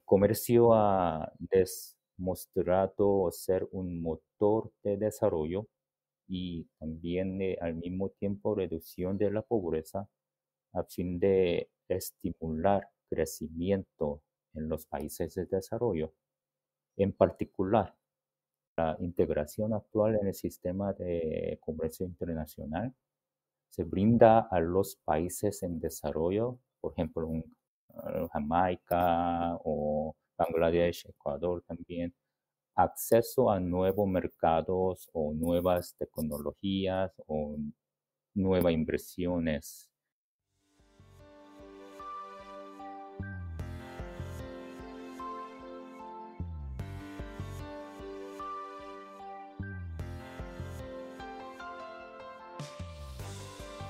Comercio ha demostrado ser un motor de desarrollo y también al mismo tiempo reducción de la pobreza a fin de estimular crecimiento en los países de desarrollo. En particular, la integración actual en el sistema de comercio internacional se brinda a los países en desarrollo, por ejemplo, Jamaica o Bangladesh, Ecuador también, acceso a nuevos mercados o nuevas tecnologías o nuevas inversiones.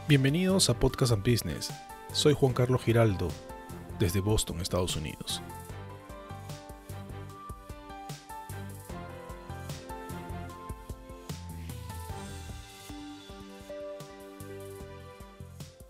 Bienvenidos a Podcast and Business. Soy Juan Carlos Giraldo, desde Boston, Estados Unidos.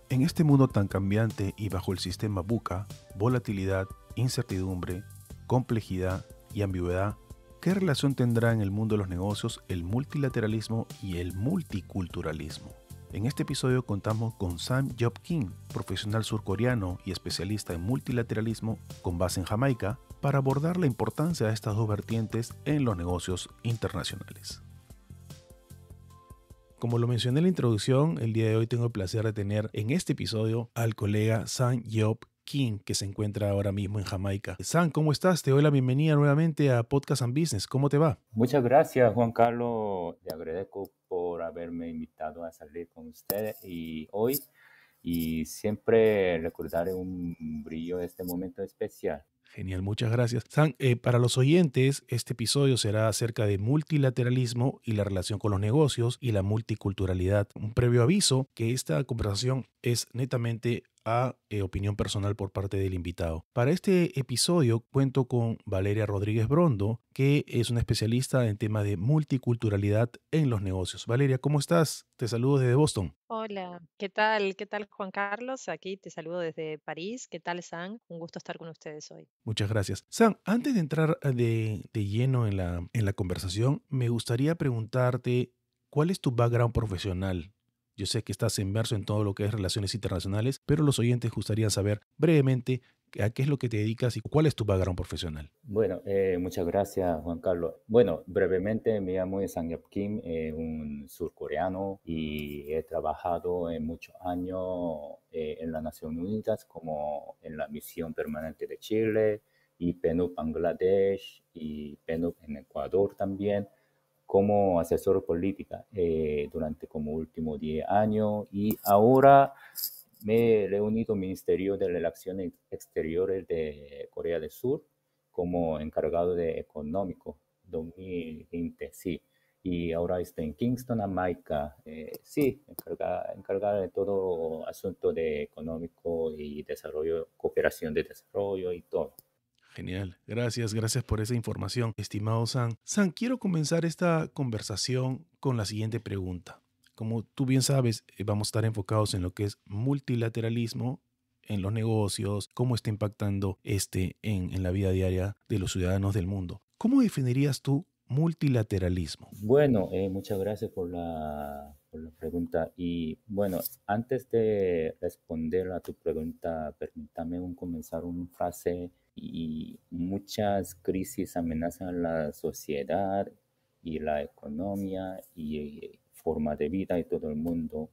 En este mundo tan cambiante y bajo el sistema VUCA, volatilidad, incertidumbre, complejidad y ambigüedad, ¿qué relación tendrá en el mundo de los negocios el multilateralismo y el multiculturalismo? En este episodio contamos con Sam Job Kim, profesional surcoreano y especialista en multilateralismo con base en Jamaica, para abordar la importancia de estas dos vertientes en los negocios internacionales. Como lo mencioné en la introducción, el día de hoy tengo el placer de tener en este episodio al colega Sam Job Kim, que se encuentra ahora mismo en Jamaica. Sam, ¿cómo estás? Te doy la bienvenida nuevamente a Podcast and Business. ¿Cómo te va? Muchas gracias, Juan Carlos. Te agradezco por haberme invitado a salir con ustedes y siempre recordaré un brillo de este momento especial. Genial, muchas gracias. Sam, para los oyentes, este episodio será acerca de multilateralismo y la relación con los negocios y la multiculturalidad. Un previo aviso que esta conversación es netamente a opinión personal por parte del invitado. Para este episodio cuento con Valeria Rodríguez Brondo, que es una especialista en tema de multiculturalidad en los negocios. Valeria, ¿cómo estás? Te saludo desde Boston. Hola, ¿qué tal? ¿Qué tal, Juan Carlos? Aquí te saludo desde París. ¿Qué tal, Sam? Un gusto estar con ustedes hoy. Muchas gracias. Sam, antes de entrar de lleno en la conversación, me gustaría preguntarte, ¿cuál es tu background profesional? Yo sé que estás inmerso en todo lo que es relaciones internacionales, pero los oyentes gustaría saber brevemente a qué es lo que te dedicas y cuál es tu background profesional. Bueno, muchas gracias, Juan Carlos. Bueno, brevemente me llamo Sang Yeop Kim, un surcoreano y he trabajado en muchos años en las Naciones Unidas como en la misión permanente de Chile y PNUD Bangladesh y PNUD en Ecuador también como asesor política durante como últimos 10 años y ahora me he reunido al Ministerio de Relaciones Exteriores de Corea del Sur como encargado de económico 2020, sí. Y ahora estoy en Kingston, Jamaica, sí, encargada de todo asunto de económico y desarrollo, cooperación de desarrollo y todo. Genial, gracias por esa información, estimado Sam. Sam, quiero comenzar esta conversación con la siguiente pregunta. Como tú bien sabes, vamos a estar enfocados en lo que es multilateralismo en los negocios, cómo está impactando en la vida diaria de los ciudadanos del mundo. ¿Cómo definirías tú multilateralismo? Bueno, muchas gracias por la pregunta. Y bueno, antes de responder a tu pregunta, permítame comenzar una frase. Y muchas crisis amenazan la sociedad y la economía y forma de vida de todo el mundo.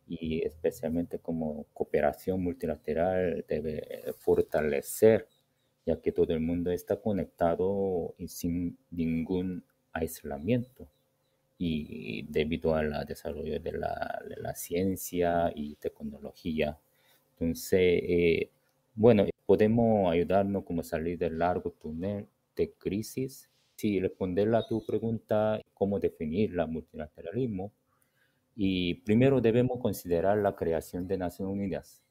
Y especialmente como cooperación multilateral debe fortalecer, ya que todo el mundo está conectado y sin ningún aislamiento y debido al desarrollo de la ciencia y tecnología. Entonces, bueno, podemos ayudarnos como salir del largo túnel de crisis. Si responder a tu pregunta, cómo definir el multilateralismo, y primero debemos considerar la creación de Naciones Unidas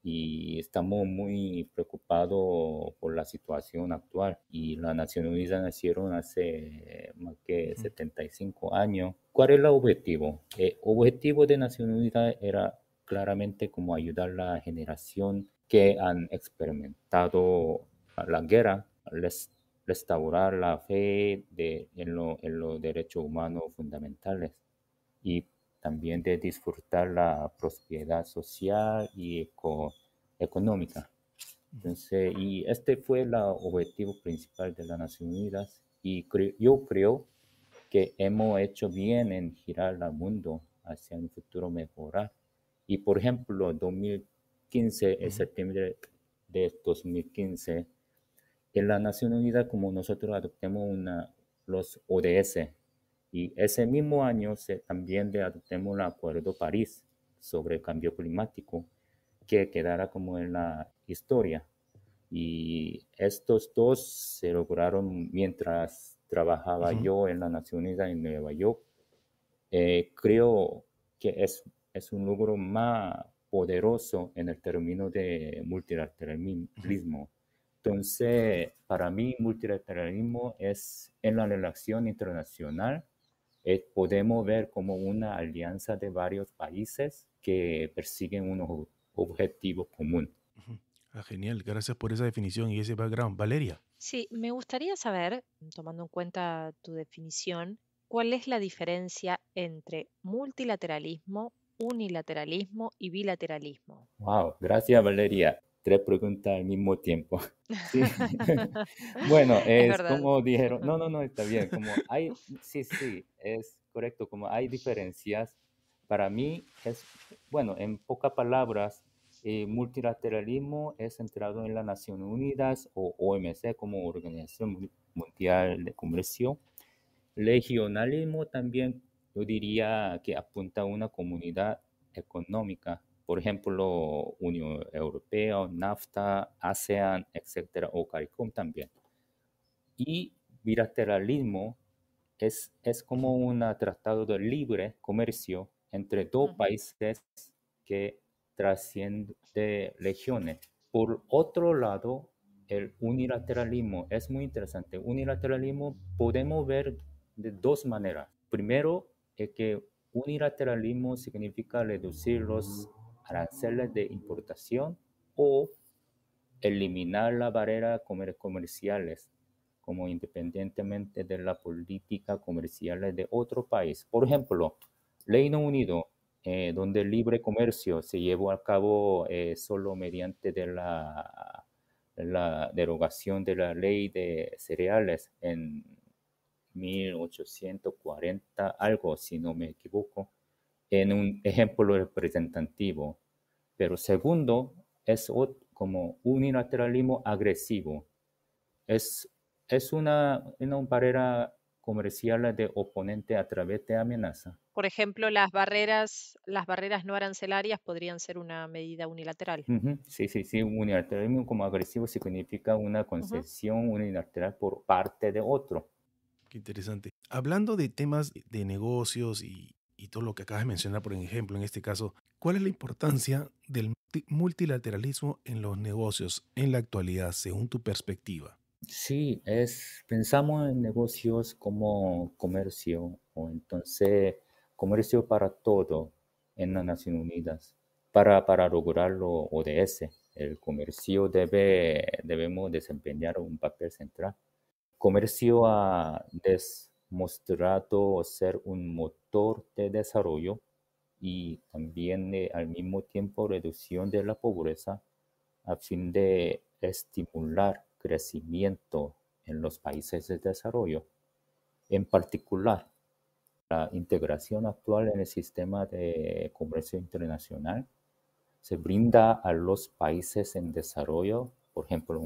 y estamos muy preocupados por la situación actual. Y las Naciones Unidas nacieron hace más que 75 años. ¿Cuál es el objetivo? El objetivo de Naciones Unidas era claramente como ayudar a la generación que han experimentado la guerra, res- restaurar la fe en los derechos humanos fundamentales y también de disfrutar la prosperidad social y económica. Entonces, y este fue el objetivo principal de las Naciones Unidas y yo creo que hemos hecho bien en girar el mundo hacia un futuro mejorar. Y por ejemplo, 2015, en septiembre de 2015, en la Nación Unida, como nosotros adoptamos los ODS, y ese mismo año también adoptamos el Acuerdo París sobre el cambio climático, que quedará como en la historia. Y estos dos se lograron mientras trabajaba Ujú. yo en la Nación Unida en Nueva York. Creo que es un logro más poderoso en el término de Ujú. multilateralismo. Entonces, para mí, multilateralismo es en la relación internacional, podemos ver como una alianza de varios países que persiguen un objetivo común. Ujú. Ah, genial, gracias por esa definición y ese background. Valeria. Sí, me gustaría saber, tomando en cuenta tu definición, cuál es la diferencia entre multilateralismo, unilateralismo y bilateralismo. Wow, gracias Valeria. Tres preguntas al mismo tiempo. Sí, bueno, Es es verdad. como dijeron, no, no, no, está bien, como hay, sí, sí, es correcto, como hay diferencias, para mí es, bueno, en pocas palabras, multilateralismo es centrado en las Naciones Unidas o OMC como Organización Mundial de Comercio. Regionalismo también, yo diría que apunta a una comunidad económica, por ejemplo, Unión Europea, NAFTA, ASEAN, etcétera, o CARICOM también. Y bilateralismo es como Ujú. un tratado de libre comercio entre dos Ujú, países que trasciende regiones. Por otro lado, el unilateralismo es muy interesante. Unilateralismo podemos ver de dos maneras. Primero, es que unilateralismo significa reducir los aranceles de importación o eliminar las barreras comerciales, como independientemente de la política comercial de otro país. Por ejemplo, Reino Unido, donde el libre comercio se llevó a cabo solo mediante la derogación de la ley de cereales en 1840, algo, si no me equivoco, en un ejemplo representativo. Pero segundo, es como unilateralismo agresivo. Es, es una barrera comercial de oponente a través de amenaza. por ejemplo, las barreras no arancelarias podrían ser una medida unilateral. Ujú. Sí, sí, sí, unilateralismo como agresivo significa una Ujú. concesión unilateral por parte de otro. Qué interesante. Hablando de temas de negocios y todo lo que acabas de mencionar, por ejemplo, en este caso, ¿cuál es la importancia del multilateralismo en los negocios en la actualidad, según tu perspectiva? Sí, pensamos en negocios como comercio o entonces comercio para todo en las Naciones Unidas. Para lograrlo ODS, el comercio debemos desempeñar un papel central. Comercio ha demostrado ser un motor de desarrollo y también al mismo tiempo reducción de la pobreza a fin de estimular crecimiento en los países de desarrollo. En particular, la integración actual en el sistema de comercio internacional se brinda a los países en desarrollo, por ejemplo,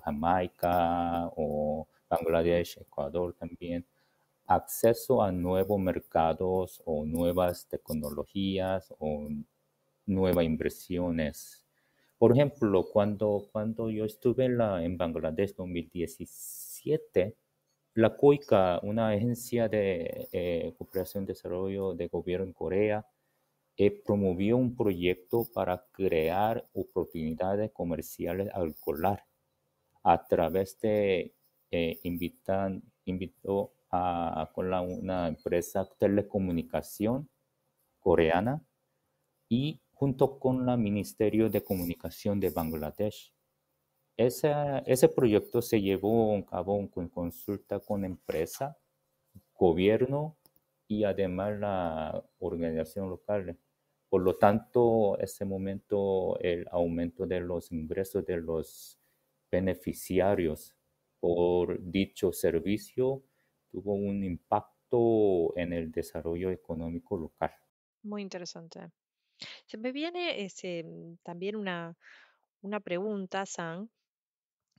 Jamaica o Bangladesh, Ecuador también, acceso a nuevos mercados o nuevas tecnologías o nuevas inversiones. Por ejemplo, cuando yo estuve en Bangladesh 2017, la COICA, una agencia de cooperación y desarrollo de gobierno en Corea, promovió un proyecto para crear oportunidades comerciales al colar a través de invitó con una empresa de telecomunicación coreana y junto con el Ministerio de Comunicación de Bangladesh. Ese proyecto se llevó a cabo con consulta con empresa, gobierno y además la organización local. Por lo tanto, ese momento, el aumento de los ingresos de los beneficiarios por dicho servicio tuvo un impacto en el desarrollo económico local. Muy interesante. Se me viene también una pregunta, San,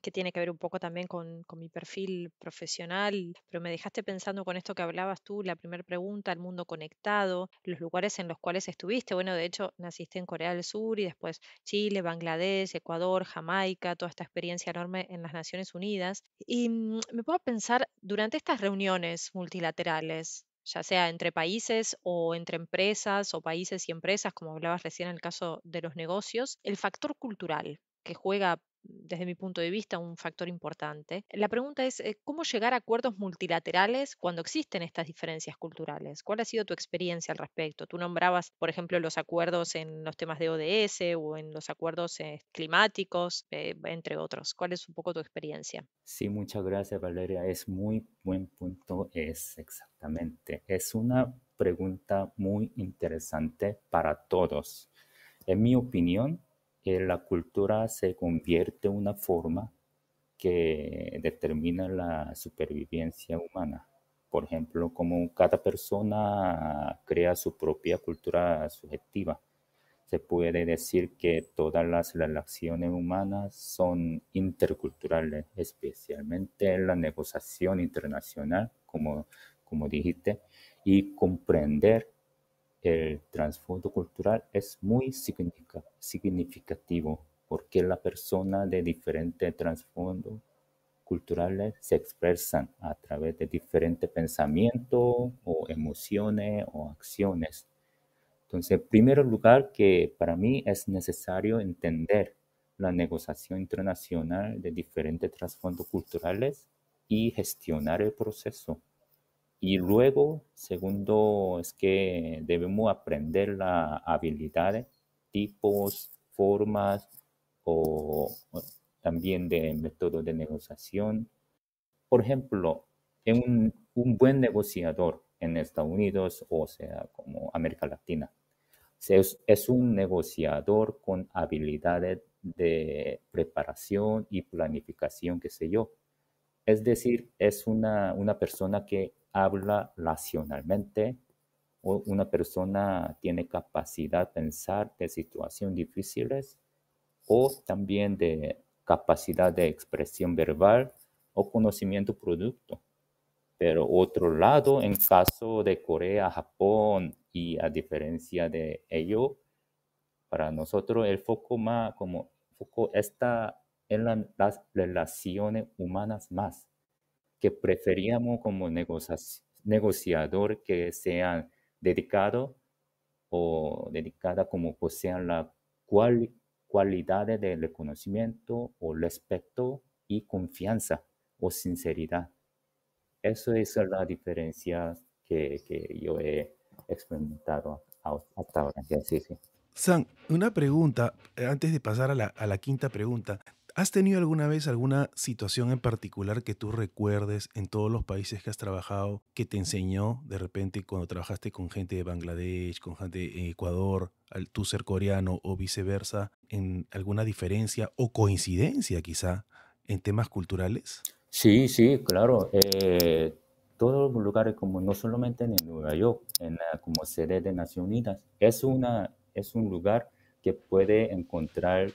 que tiene que ver un poco también con mi perfil profesional, pero me dejaste pensando con esto que hablabas tú, la primera pregunta, el mundo conectado, los lugares en los cuales estuviste. Bueno, de hecho, naciste en Corea del Sur y después Chile, Bangladesh, Ecuador, Jamaica, toda esta experiencia enorme en las Naciones Unidas. Y me puedo pensar, durante estas reuniones multilaterales, ya sea entre países o entre empresas o países y empresas, como hablabas recién en el caso de los negocios, el factor cultural que juega desde mi punto de vista, un factor importante. La pregunta es, ¿cómo llegar a acuerdos multilaterales cuando existen estas diferencias culturales? ¿Cuál ha sido tu experiencia al respecto? Tú nombrabas, por ejemplo, los acuerdos en los temas de ODS o en los acuerdos climáticos, entre otros. ¿Cuál es un poco tu experiencia? Sí, muchas gracias, Valeria. Es muy buen punto, es exactamente. Es una pregunta muy interesante para todos. En mi opinión, la cultura se convierte en una forma que determina la supervivencia humana. Por ejemplo, como cada persona crea su propia cultura subjetiva. Se puede decir que todas las relaciones humanas son interculturales, especialmente en la negociación internacional, como dijiste, y comprender el trasfondo cultural es muy significativo porque la persona de diferentes trasfondos culturales se expresan a través de diferentes pensamientos o emociones o acciones. Entonces, en primer lugar, que para mí es necesario entender la negociación internacional de diferentes trasfondos culturales y gestionar el proceso. Y luego, segundo, es que debemos aprender las habilidades, tipos, formas o también de métodos de negociación. Por ejemplo, un buen negociador en Estados Unidos, o sea, como América Latina, es un negociador con habilidades de preparación y planificación, qué sé yo. Es decir, es una persona que habla racionalmente o una persona tiene capacidad de pensar de situaciones difíciles o también de capacidad de expresión verbal o conocimiento producto. Pero otro lado, en caso de Corea, Japón y a diferencia de ello, para nosotros el foco está en las relaciones humanas más que preferíamos como negociador que sean dedicados o dedicada como posean las cual, cualidades del conocimiento o respeto y confianza o sinceridad. Eso es la diferencia que yo he experimentado hasta ahora. Ya, sí, sí. San, una pregunta, antes de pasar a la quinta pregunta. ¿Has tenido alguna vez alguna situación en particular que tú recuerdes en todos los países que has trabajado que te enseñó de repente cuando trabajaste con gente de Bangladesh, con gente de Ecuador, al tú ser coreano o viceversa, en alguna diferencia o coincidencia quizá en temas culturales? Sí, sí, claro. Todos los lugares, como no solamente en Nueva York, como sede de Naciones Unidas, es un lugar que puede encontrar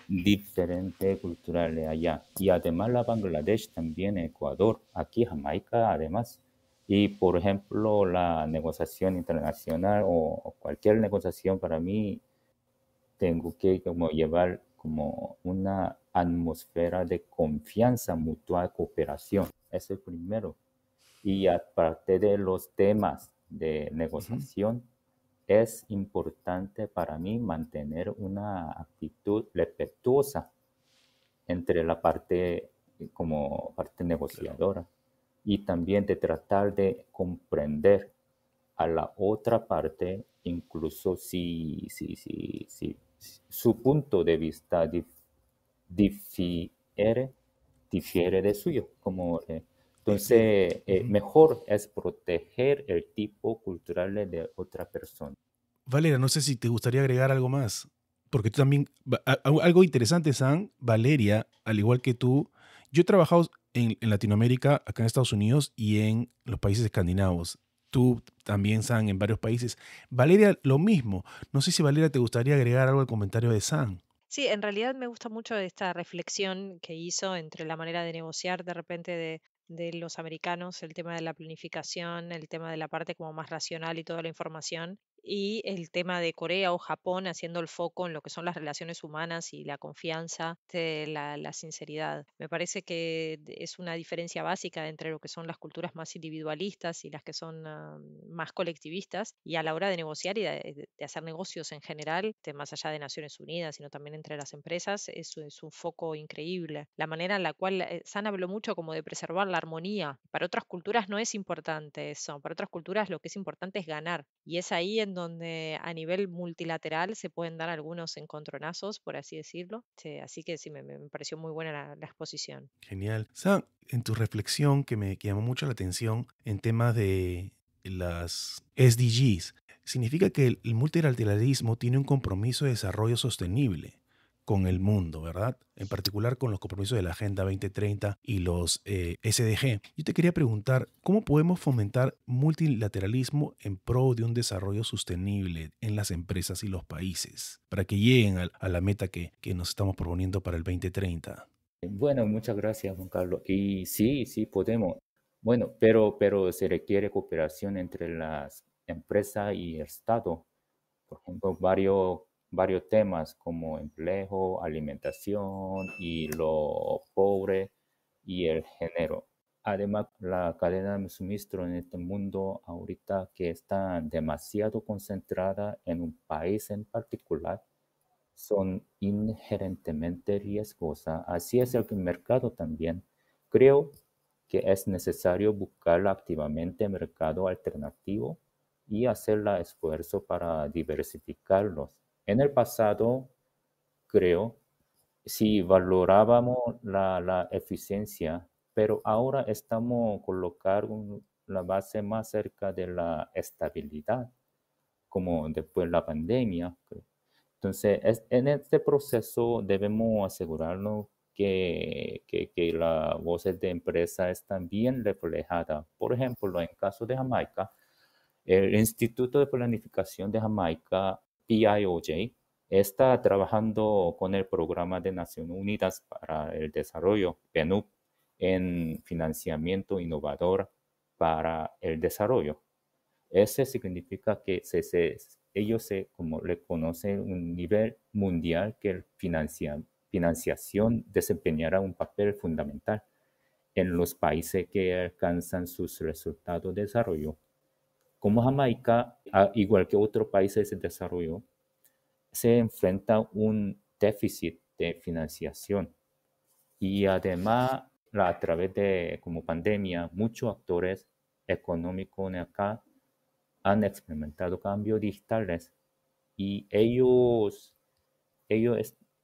diferentes culturales allá. Y además la Bangladesh también, Ecuador, aquí Jamaica además. Y por ejemplo, la negociación internacional o cualquier negociación para mí tengo que como llevar como una atmósfera de confianza mutua, cooperación. Eso es primero. Y aparte de los temas de Ujú. negociación, es importante para mí mantener una actitud respetuosa entre la parte como parte Claro. negociadora y también de tratar de comprender a la otra parte, incluso si su punto de vista difiere, difiere de suyo. Difiere. Entonces, mejor es proteger el tipo cultural de otra persona. Valeria, no sé si te gustaría agregar algo más, porque tú también, algo interesante, San, Valeria, al igual que tú, yo he trabajado en Latinoamérica, acá en Estados Unidos y en los países escandinavos. Tú también, San, en varios países. Valeria, lo mismo. No sé si Valeria te gustaría agregar algo al comentario de San. Sí, en realidad me gusta mucho esta reflexión que hizo entre la manera de negociar de repente de los americanos, el tema de la planificación, el tema de la parte como más racional y toda la información, y el tema de Corea o Japón haciendo el foco en lo que son las relaciones humanas y la confianza, la sinceridad. Me parece que es una diferencia básica entre lo que son las culturas más individualistas y las que son más colectivistas, y a la hora de negociar y de hacer negocios en general, más allá de Naciones Unidas, sino también entre las empresas, eso es un foco increíble. La manera en la cual San habló mucho como de preservar la armonía. Para otras culturas no es importante eso, para otras culturas lo que es importante es ganar. Y es ahí en donde a nivel multilateral se pueden dar algunos encontronazos, por así decirlo. Sí, así que sí, me pareció muy buena la exposición. Genial. Sam, en tu reflexión que llamó mucho la atención en temas de las SDGs, significa que el multilateralismo tiene un compromiso de desarrollo sostenible con el mundo, ¿verdad? En particular con los compromisos de la Agenda 2030 y los SDG. Yo te quería preguntar, ¿cómo podemos fomentar multilateralismo en pro de un desarrollo sostenible en las empresas y los países para que lleguen a la meta que nos estamos proponiendo para el 2030? Bueno, muchas gracias, Juan Carlos. Y sí, sí podemos. Bueno, pero se requiere cooperación entre las empresas y el Estado. Por ejemplo, varios temas como empleo, alimentación y lo pobre y el género. Además, la cadena de suministro en este mundo ahorita que está demasiado concentrada en un país en particular son inherentemente riesgosas. Así es el mercado también. Creo que es necesario buscar activamente mercado alternativo y hacer el esfuerzo para diversificarlos. En el pasado, creo, sí valorábamos la eficiencia, pero ahora estamos colocando la base más cerca de la estabilidad, como después de la pandemia. Entonces, en este proceso debemos asegurarnos que las voces de empresa están bien reflejadas. Por ejemplo, en caso de Jamaica, el Instituto de Planificación de Jamaica, PIOJ, está trabajando con el Programa de Naciones Unidas para el Desarrollo, PNUD, en financiamiento innovador para el desarrollo. Ese significa que ellos como reconocen un nivel mundial que el financiación desempeñará un papel fundamental en los países que alcanzan sus resultados de desarrollo. Como Jamaica, igual que otros países de desarrollo, se enfrenta a un déficit de financiación y además a través de como pandemia, muchos actores económicos acá han experimentado cambios digitales y ellos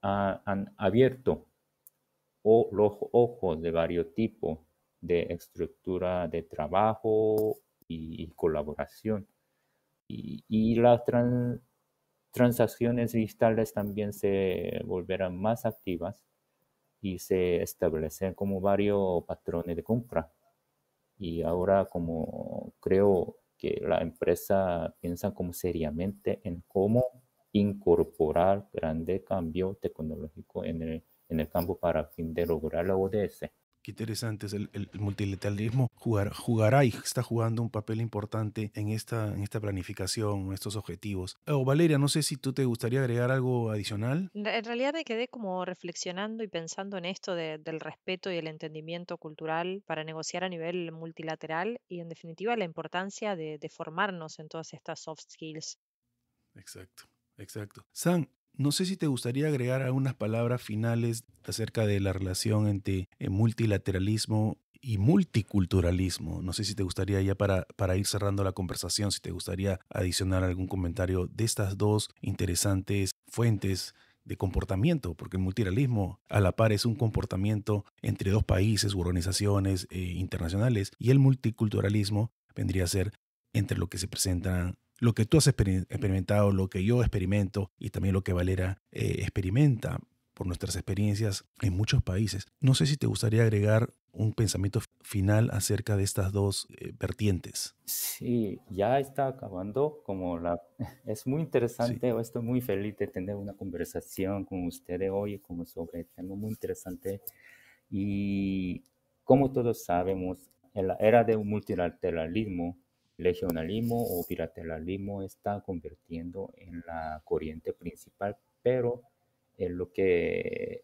han abierto los ojos de varios tipos de estructura de trabajo y colaboración. Y las transacciones digitales también se volverán más activas y se establecen como varios patrones de compra. Y ahora como creo que la empresa piensa como seriamente en cómo incorporar grandes cambios tecnológicos en el campo para fin de lograr la ODS. Qué interesante es el multilateralismo. Jugará y está jugando un papel importante en esta planificación, en estos objetivos. Oh, Valeria, no sé si tú te gustaría agregar algo adicional. En realidad me quedé como reflexionando y pensando en esto del respeto y el entendimiento cultural para negociar a nivel multilateral y en definitiva la importancia de formarnos en todas estas soft skills. Exacto, exacto. Sam, no sé si te gustaría agregar algunas palabras finales acerca de la relación entre multilateralismo y multiculturalismo. No sé si te gustaría ya para ir cerrando la conversación, si te gustaría adicionar algún comentario de estas dos interesantes fuentes de comportamiento, porque el multilateralismo a la par es un comportamiento entre dos países u organizaciones internacionales, y el multiculturalismo vendría a ser entre lo que se presentan, lo que tú has experimentado, lo que yo experimento y también lo que Valera experimenta por nuestras experiencias en muchos países. No sé si te gustaría agregar un pensamiento final acerca de estas dos vertientes. Sí, ya está acabando como la... Es muy Sí. interesante, estoy muy feliz de tener una conversación con ustedes hoy como sobre tema muy interesante. Y como todos sabemos, en la era del multilateralismo, regionalismo o bilateralismo está convirtiendo en la corriente principal, pero en lo que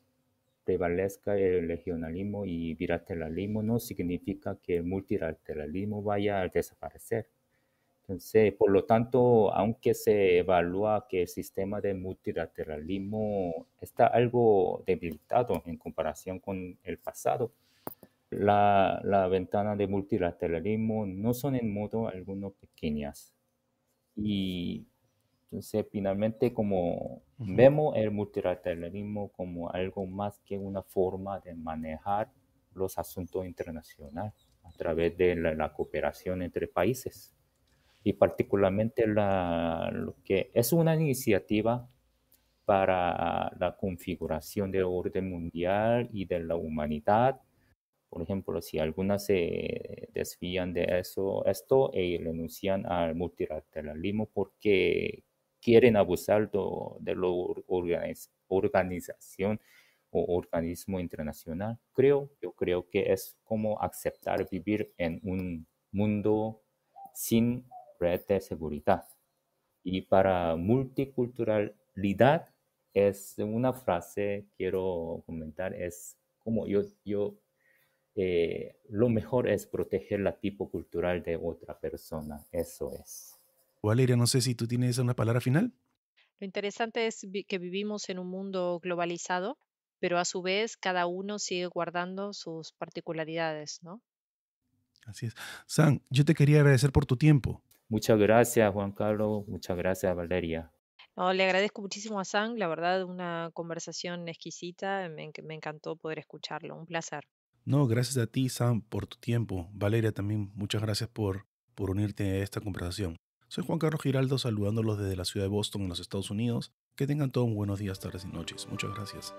prevalezca el regionalismo y bilateralismo no significa que el multilateralismo vaya a desaparecer. Entonces, por lo tanto, aunque se evalúa que el sistema de multilateralismo está algo debilitado en comparación con el pasado, la ventana de multilateralismo no son en modo alguno pequeñas. Y entonces, finalmente, como Ujú. vemos el multilateralismo como algo más que una forma de manejar los asuntos internacionales a través de la cooperación entre países y particularmente lo que es una iniciativa para la configuración del orden mundial y de la humanidad. Por ejemplo, si algunas se desvían de eso, esto y renuncian al multilateralismo porque quieren abusar de la organización o organismo internacional. Yo creo que es como aceptar vivir en un mundo sin red de seguridad. Y para multiculturalidad es una frase, quiero comentar, es como lo mejor es proteger la tipo cultural de otra persona, eso es. Valeria, no sé si tú tienes una palabra final. Lo interesante es que vivimos en un mundo globalizado, pero a su vez cada uno sigue guardando sus particularidades, ¿no? Así es. San, yo te quería agradecer por tu tiempo. Muchas gracias, Juan Carlos, muchas gracias, Valeria. No, le agradezco muchísimo a Sang, la verdad, una conversación exquisita, me encantó poder escucharlo, un placer. No, gracias a ti, Sam, por tu tiempo. Valeria, también muchas gracias por unirte a esta conversación. Soy Juan Carlos Giraldo, saludándolos desde la ciudad de Boston, en los Estados Unidos. Que tengan todos buenos días, tardes y noches. Muchas gracias.